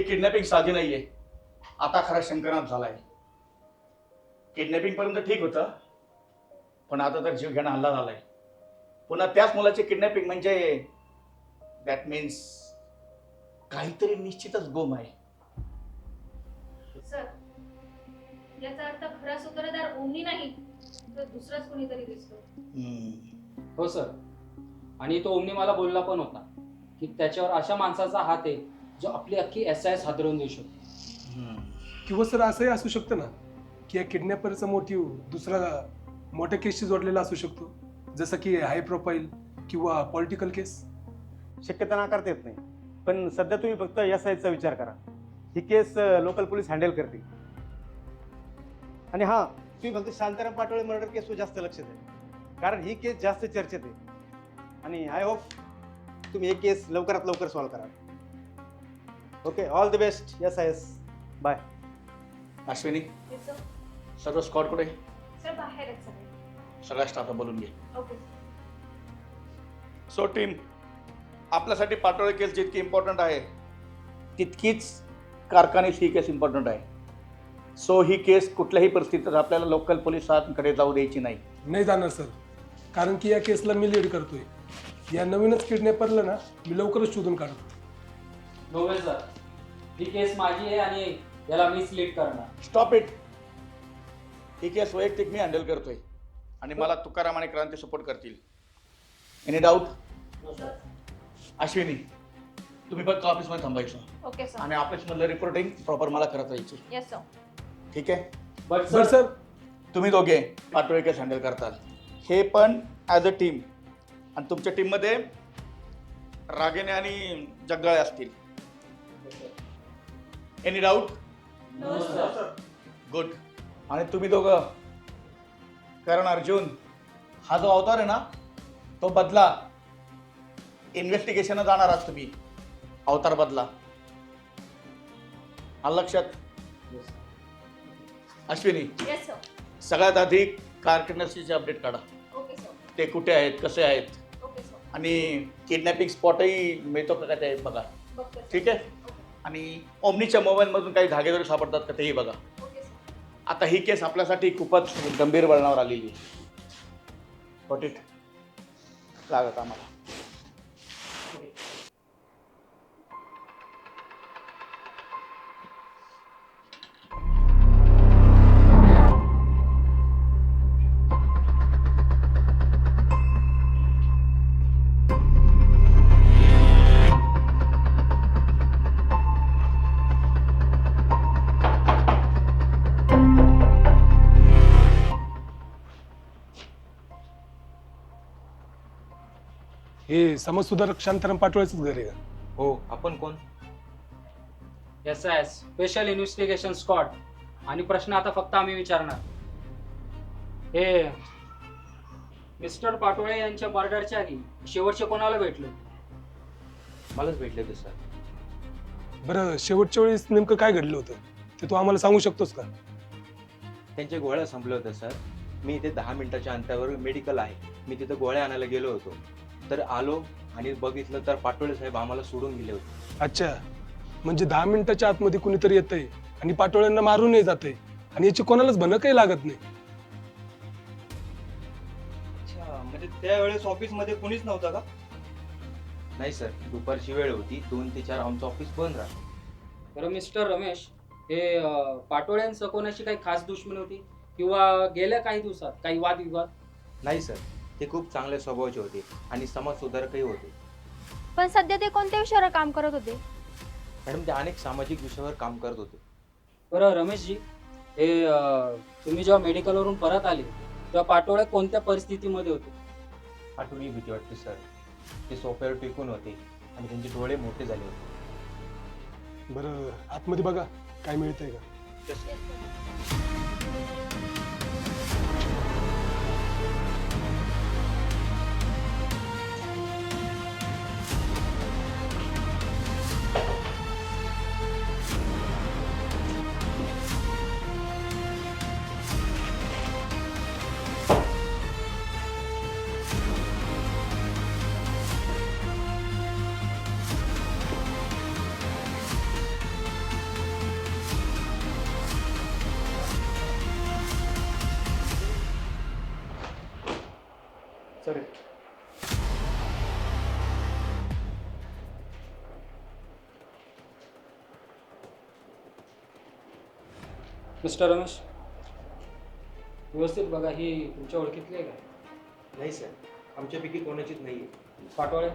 Kidnapping साधी नाहीये. आता खरा शंकरनाथ झालाय. किडनॅपिंग पर्यंत ठीक होतं, पण आता तर जीव घेणं हल्ला झालाय. पुन्हा त्याच मुलाची किडनॅपिंग म्हणजे दॅट मीन्स काहीतरी निश्चितच गोम आहे. सर, याचा अर्थ खरा सूत्रधार ओमनी नाही तर दुसराच कोणीतरी दिसतो. हम्म. हो सर, आणि तो ओमनी मला बोलला पण होता की त्याच्यावर अशा माणसाचा हात आहे जो आपली अख्खी SAS हादरवून देऊ शकतो. हम्म. किंवा सर असंही असू शकतं ना की या किडनॅपरचा मोटिव्ह दुसरा मोठ्या केसशी जोडलेला असू शकतो, जसं की हाय प्रोफाईल किंवा पॉलिटिकल केस. शक्यता नाकारता येत नाही, पण सध्या तुम्ही फक्त या साईडचा विचार करा. ही केस लोकल पोलीस हँडल करतील. आणि हां, तुम्ही फक्त शांताराम पाटोळे मर्डर केसवर जास्त लक्ष द्या, कारण ही केस जास्त चर्चेत आहे. आणि आय होप तुम्ही ही केस लवकरात लवकर सॉल्व्ह करा. Okay, all the best. Yes I S. Bye. Ashwini, Yes, sir. सर्व स्कॉट कुठे? सर बाहेर आहेत सगळे. सगळ्या स्टाफला बोलून घे. ओके. सो टीम, आपल्यासाठी पाटोळे केस जितकी इम्पॉर्टंट आहे तितकीच कारखानीस ही केस इम्पॉर्टंट आहे. सो ही केस कुठल्याही परिस्थितीत आपल्याला लोकल पोलिसांकडे जाऊ द्यायची नाही. नाही जाणार सर, कारण की या केसला मी लीड करतोय. या नवीनच किडनॅपरला ना मी लवकरच शोधून काढतो. नोवेल सर, ही केस माझी आहे आणि याला मीच लीड करणार. Stop it. ही केस वैयक्तिक मी हँडल करतोय आणि मला तुकाराम आणि क्रांती सपोर्ट करतील. Any doubt? अश्विनी, तुम्ही फक्त ऑफिसमध्ये थांबायचं ओके सर. आणि ऑफिसमधलं रिपोर्टिंग प्रॉपर मला करत राहायची. Yes sir. ठीक आहे? बट बरं सर, सर, तुम्ही दोघे पाटोळे केस हँडल करताल, हे पण ॲज अ टीम. आणि तुमच्या टीममध्ये रागिने आणि जग्गाळे असतील. Any doubt? No sir. Good. आणि तुम्ही दोघं करण अर्जुन, हा जो अवतार आहे ना तो बदला. इन्व्हेस्टिगेशन जाणार आहात तुम्ही, अवतार बदला. आलं लक्षात? Ashwini, yes sir. सगळ्यात आधी कारकिर्दीचे अपडेट काढा. Okay sir. ते कुठे आहेत, कसे आहेत, ओके सर. आणि किडनॅपिंग स्पॉटही मिळतो का ते बघा. बघते सर. ठीक आहे? आणि ओमनीच्या मोबाईलमधून काही धागेदोरे सापडतात का तेही बघा. Okay sir. आता ही केस आपल्यासाठी खूपच गंभीर वळणावर आलेली आहे. Got it? लागत आम्हाला. हे समाजसुधारक शांताराम पाटोळेचंच घर आहे का? हो, आपण कोण? SAS special investigation squad. आणि प्रश्न आता फक्त आम्ही विचारणार. हे मिस्टर पाटोळे यांच्या मर्डरच्या आधी शेवटचे कोणाला भेटले? मलाच भेटले ते सर. बरं, शेवटच्या वेळेस नेमकं काय घडलं होतं ते तू आम्हाला सांगू शकतोस का? त्यांचे गोळ्या संपले होते सर. मी इथे 10 मिनिटाच्या अंतरावर मेडिकल आहे, मी तिथे गोळ्या आणायला गेलो होतो. तर आलो आणि बघितलं तर पाटोळे साहेब आम्हाला सोडून गेले होते. अच्छा, म्हणजे 10 मिनिटाच्या आतमध्ये कुणीतरी येतंय आणि पाटोळ्यांना मारूनही जाते आणि याची कोणालाच भनकही लागत नाही. अच्छा, म्हणजे त्यावेळेस ऑफिसमध्ये कुणीच नव्हतं का? नाही सर, दुपारची वेळ होती, 2 ते 4 आमचं ऑफिस बंद राहतं. बरं मिस्टर रमेश, हे पाटोळ्यांचं कोणाशी काही खास दुश्मनी होती किंवा गेल्या काही दिवसात काही वादविवाद? नाही सर, ते खूप चांगल्या स्वभावाचे होते आणि समाजसुधारकही होते. पण सध्या ते कोणत्या विषयावर काम करत होते? मॅडम, ते अनेक सामाजिक विषयावर काम करत होते. बरं रमेशजी, हे तुम्ही जेव्हा मेडिकलवरून परत आले तेव्हा पाटोळे कोणत्या परिस्थितीमध्ये होते? आठवणी भीती वाटते सर. ते सोफ्यावर टेकून होते आणि त्यांचे डोळे मोठे झाले होते. बरं, आतमध्ये बघा काय मिळतंय का. मिस्टर रमेश, व्यवस्थित बघा, ही तुमच्या ओळखीतली आहे का? नाही सर, आमच्यापैकी कोणाचीच नाही आहे. पाटोळे?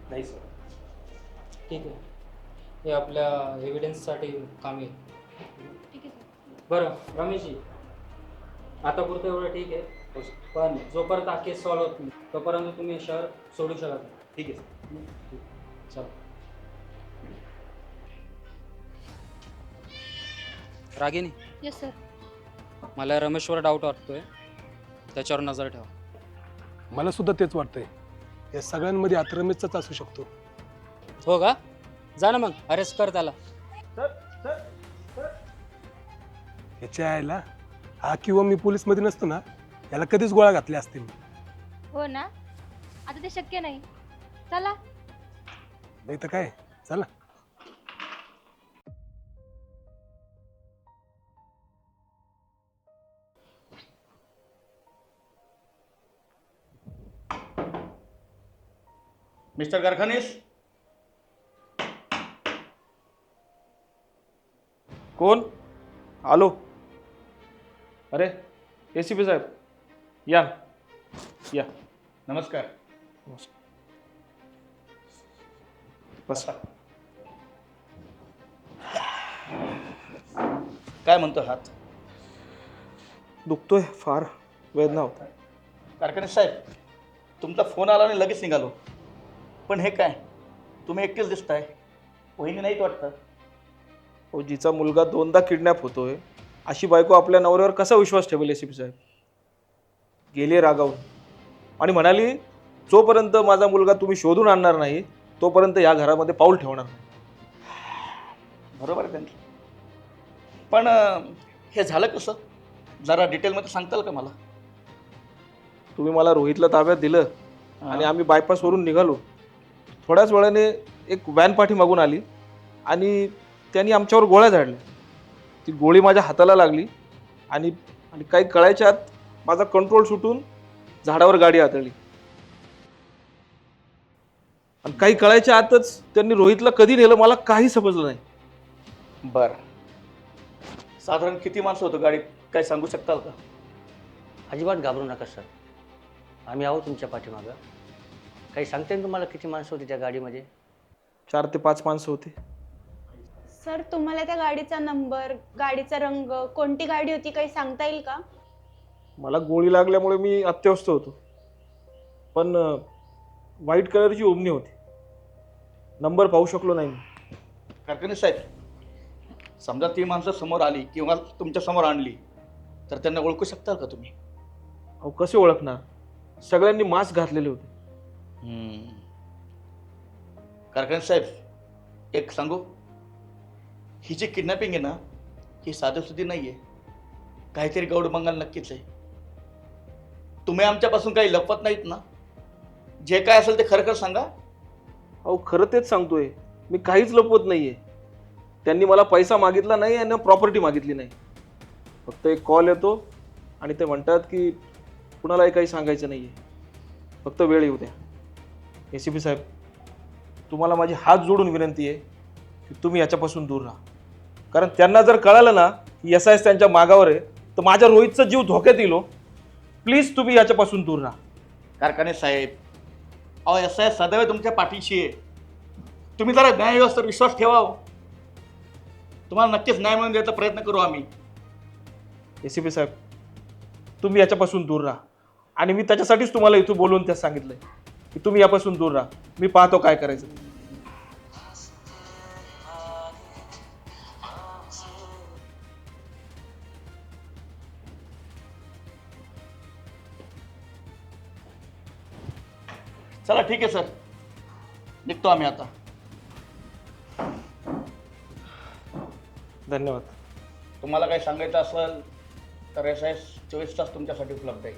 नाही सर. ठीक आहे, हे आपल्या एव्हिडन्ससाठी कामी आहे. ठीक आहे सर. बरं रमेशजी, आता पुरतं एवढं ठीक आहे, हो सर. पण जोपर्यंत हा केस सॉल्व्ह होत नाही तोपर्यंत तुम्ही शहर सोडू शकत नाही. ठीक आहे सर. चला. Ragini, yes sir. मला रमेशवर डाऊट वाटतोय, त्याच्यावर नजर ठेवा. मला सुद्धा तेच वाटतंय. या सगळ्यांमध्ये आता रमेशचाच असू शकतो. हो का? जा ना मग, अरेस्ट कर त्याला. याच्या आईला हा किंवा मी पोलीस मध्ये नसतो ना, याला कधीच गोळ्या घातल्या असतील. हो ना, आता ते शक्य नाही. चला. नाही तर काय, चला. मिस्टर कारखानीस, कोण? आलो. अरे ACP साहेब, या या. नमस्कार. बस. काय म्हणतो हात? दुखतोय फार, वेदना होता. कारखानीस साहेब, तुमचा फोन आला आणि लगेच निघालो. पण हे काय, तुम्ही एकटेच दिसताय, वहिनी नाहीत वाटतं. हो, जिचा मुलगा 2दा किडनॅप होतोय अशी बायको आपल्या नवऱ्यावर कसा विश्वास ठेवेल ACP साहेब? गेली रागावून आणि म्हणाली, जोपर्यंत माझा मुलगा तुम्ही शोधून आणणार नाही तोपर्यंत या घरामध्ये पाऊल ठेवणार नाही. बरोबर आहे त्यांचं. पण हे झालं कसं? जरा डिटेलमध्ये सांगताल का मला? तुम्ही मला रोहितला ताब्यात दिलं आणि आम्ही बायपासवरून निघालो. थोड्याच वेळाने एक व्हॅन पाठी मागून आली आणि त्यांनी आमच्यावर गोळ्या झाडल्या. ती गोळी माझ्या हाताला लागली आणि आणि काही कळायच्या आत माझा कंट्रोल सुटून झाडावर गाडी आदळली. आणि काही कळायच्या आतच त्यांनी रोहितला कधी नेलं मला काही समजलं नाही. बरं, साधारण किती माणसं होतं गाडीत, काय सांगू शकताल का? अजिबात घाबरू नका सर, आम्ही आहोत तुमच्या पाठीमागं. काही सांगते ना तुम्हाला किती माणसं होती त्या गाडीमध्ये? 4 ते 5 माणसं होती. सर, तुम्हाला त्या गाडीचा नंबर, गाडीचा रंग, कोणती गाडी होती काही सांगता येईल का? मला गोळी लागल्यामुळे मी अत्यवस्थ होतो, पण व्हाईट कलरची ओमनी होती. नंबर पाहू शकलो नाही. कारखानीस साहेब, समजा ती माणसं समोर आली किंवा तुमच्या समोर आणली तर त्यांना ओळखू शकताल का तुम्ही? अहो, कसे ओळखणार? सगळ्यांनी मास्क घातलेले होते. कारखानीस साहेब, एक सांगू, ही जी किडनॅपिंग आहे ना, ही साधीसुधी नाही आहे. काहीतरी गौड बंगाल नक्कीच आहे. तुम्ही आमच्यापासून काही लपवत नाहीत ना? जे काय असेल ते खरं खरं सांगा. अहो, खरं तेच सांगतोय, मी काहीच लपवत नाहीये. त्यांनी मला पैसा मागितला नाही आणि प्रॉपर्टी मागितली नाही. फक्त एक कॉल येतो आणि ते म्हणतात की कुणालाही काही सांगायचं नाहीये, फक्त वेळ येऊ द्या. ACP साहेब, तुम्हाला माझी हात जोडून विनंती आहे की तुम्ही याच्यापासून दूर राहा. कारण त्यांना जर कळालं ना की SIS त्यांच्या मागावर आहे तर माझ्या रोहितचा जीव धोक्यात येईल. प्लीज तुम्ही याच्यापासून दूर राहा. कारखाने साहेब, अहो SIS सदैव तुमच्या पाठीशी आहे. तुम्ही जरा न्यायव्यवस्थेवर विश्वास ठेवा. तुम्हाला नक्कीच न्याय मिळवून द्यायचा प्रयत्न करू आम्ही. ACP साहेब, तुम्ही याच्यापासून दूर राहा. आणि मी त्याच्यासाठीच तुम्हाला इथं बोलवून त्यात सांगितलंय की तुम्ही यापासून दूर राहा. मी पाहतो काय करायचं. चला ठीक आहे सर, निघतो आम्ही आता. धन्यवाद. तुम्हाला काही सांगायचं असेल तर SIS 24 तास तुमच्यासाठी उपलब्ध आहे.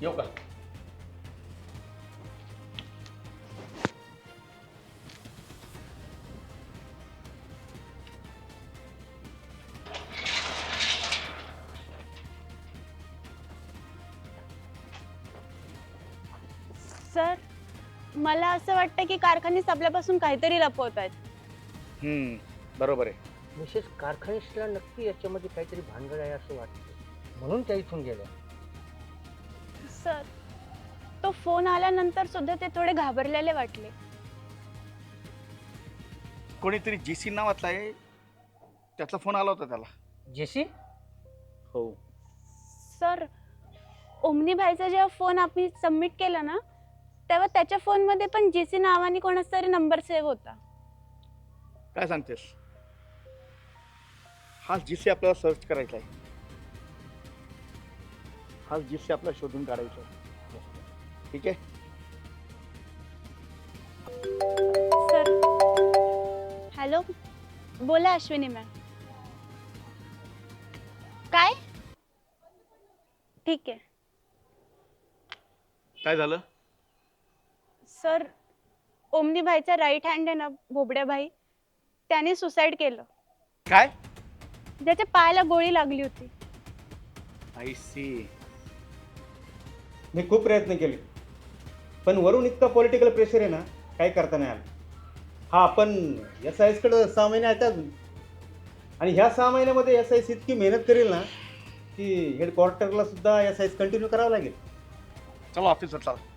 येऊ का? सर, मला असं वाटतं की कारखानीस आपल्यापासून काहीतरी लपवत आहेत. बरोबर आहे. मिसेस कारखानीसला नक्की याच्यामध्ये काहीतरी भानगड आहे असं वाटतं, म्हणून त्या इथून गेल्या. सर तो फोन आल्यानंतर सुद्धा ते थोडे घाबरलेले वाटले. कोणीतरी JC नावातला आहे, त्याचा फोन आला होता त्याला. जेसी? हो. सर ओमनी भाईचा जेव्हा फोन आम्ही सबमिट केला ना, तेव्हा त्याच्या फोनमध्ये पण JC नावाने कोणाचा तरी नंबर सेव्ह होता. काय सांगतेस? हा JC आपल्याला सर्च करायचा आहे. हा JC आपल्याला शोधून काढायचा आहे. ठीक आहे. सर हॅलो, बोला अश्विनी मॅम. काय? ठीक आहे. काय झालं? सर ओमनी भाईचा राईट हँड आहे ना भोबड्या भाई, त्याने सुसाईड केलं. काय? ज्याच्या पायाला गोळी लागली होती. I C. मी खूप प्रयत्न केले, पण वरून इतका पॉलिटिकल प्रेशर आहे ना, काही करता नाही आलं. हा आपण SIS कडे 6 महिने आहेत अजून, आणि ह्या 6 महिन्यामध्ये SIS इतकी मेहनत करेल ना की हेडक्वार्टरला सुद्धा SIS कंटिन्यू करावं लागेल. चला ऑफिसवर चला.